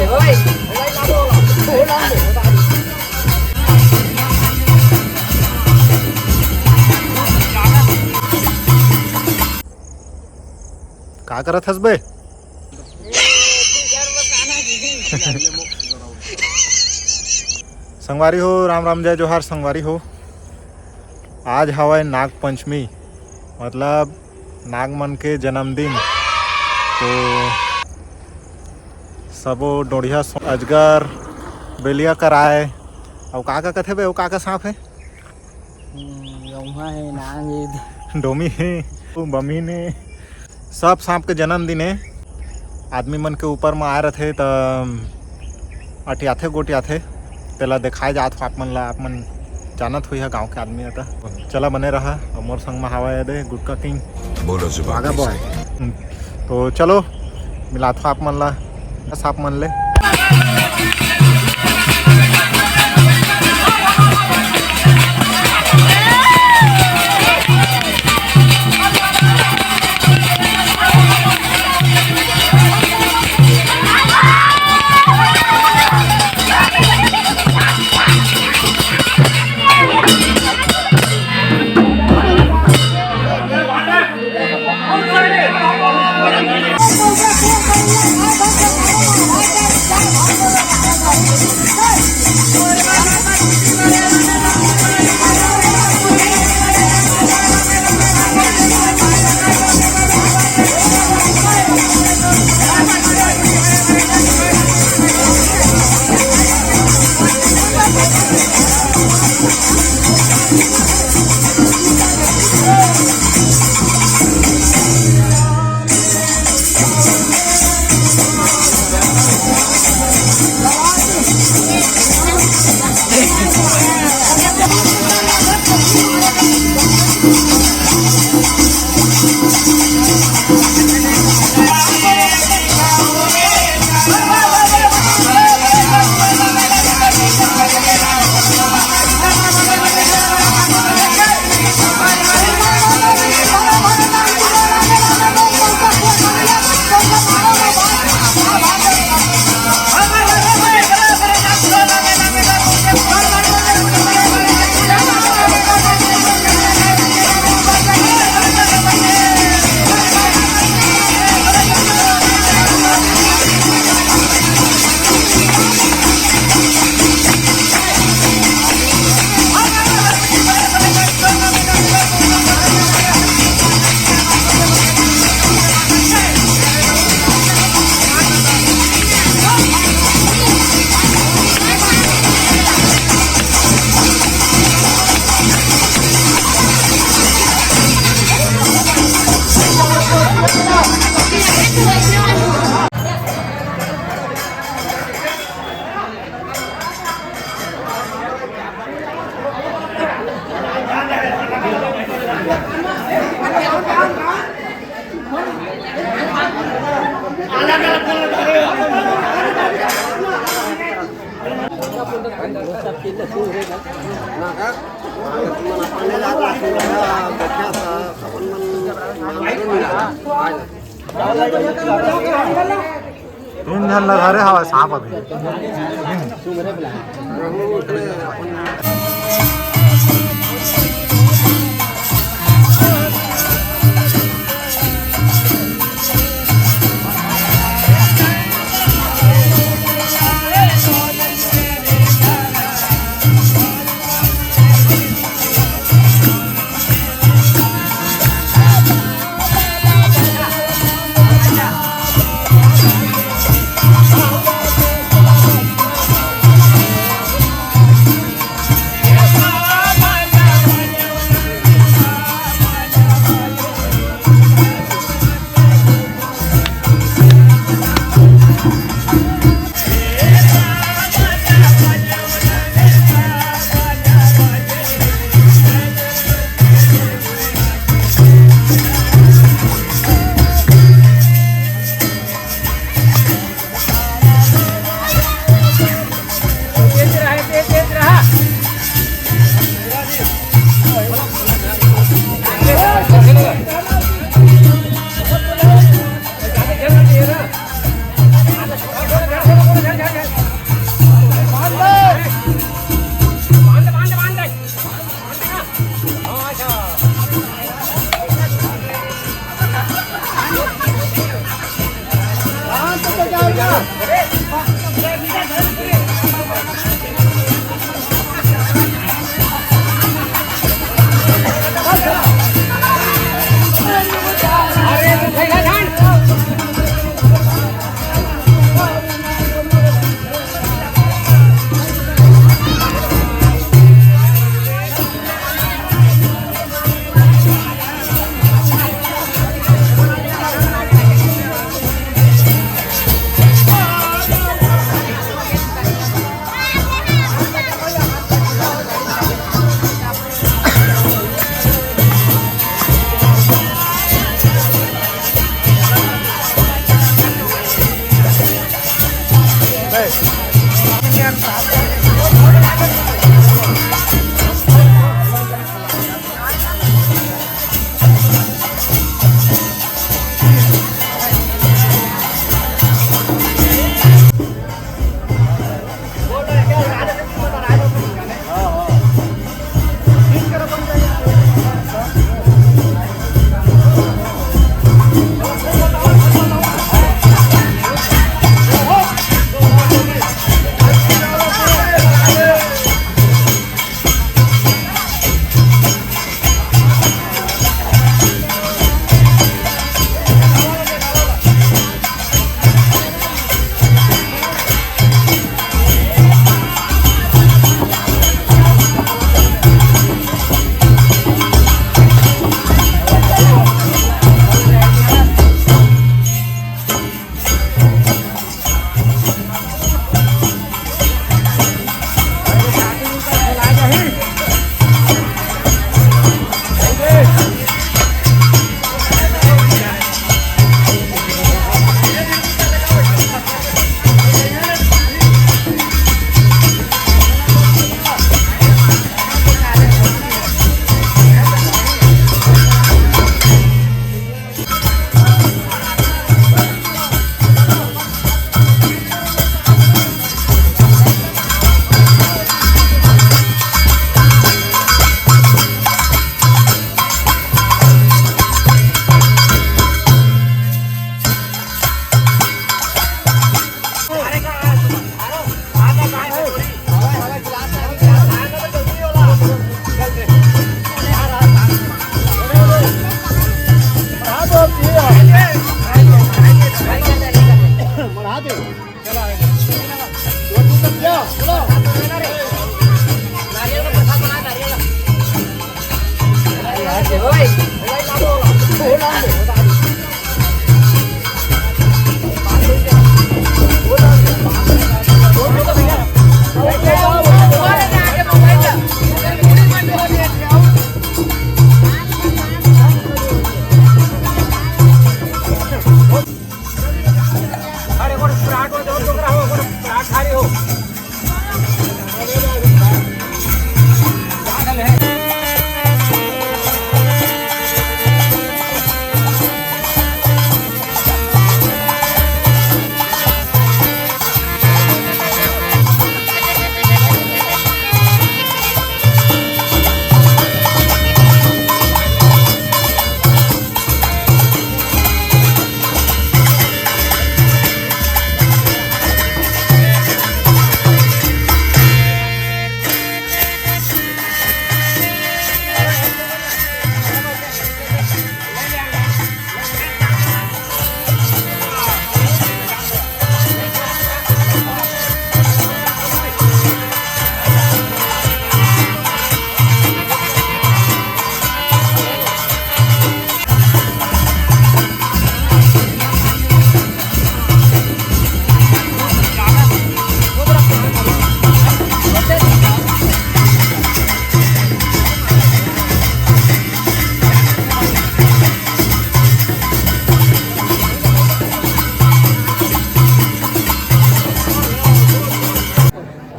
का करत हस बे? संगवारी हो, राम राम जय जोहार संगवारी हो। आज हवा नाग पंचमी, मतलब नागमन के जन्मदिन। तो सबो डोढ़िया अजगर बेलिया कराए और का कथे बे? का सांप है? डोमी है, बमी ने सब सांप के जन्मदिन है। आदमी मन के ऊपर में आए रथे तो अटियाथे गोटियाथे तेला दिखाए जात हो। आप मन ला आप मन जानत हुई है गांव के आदमी आता। चला बने रहा और मोर संग में हवा दे गुटका किंग भागा बॉय। तो चलो मिलात हो आप मन ला आप मन ले। तीन जन लगा रहे हवा सांप अभी।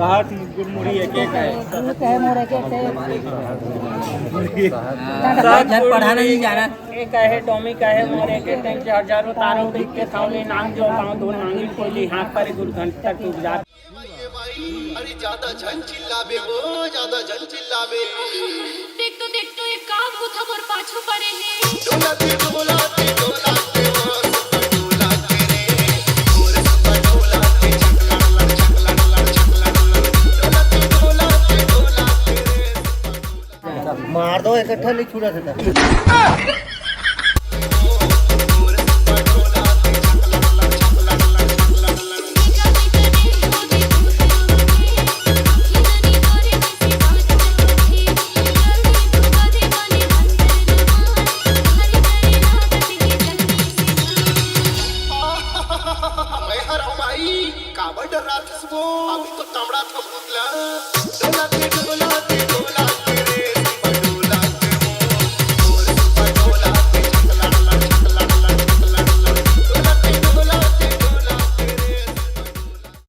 कहा थी गुड़मुड़ी एक एक है घर पढ़ाना नहीं जाना एक है टॉमी का है मोर एक एक टैंक हजारों तारों देख के सामने नांग जो गांव दो नांगी कोली हाथ पर दुर्घटना तक गुजार अरे ज्यादा झन चिल्लाबे वो ज्यादा झन चिल्लाबे देख तो एक काम होता मोर पाछू पड़े है डोलाते डोलाते डोलाते मार दो इकट्ठा नहीं छुड़ा था काबड़ डरातीस वो अभी तो तमड़ा था भूतला डोलाते डोलाते डोला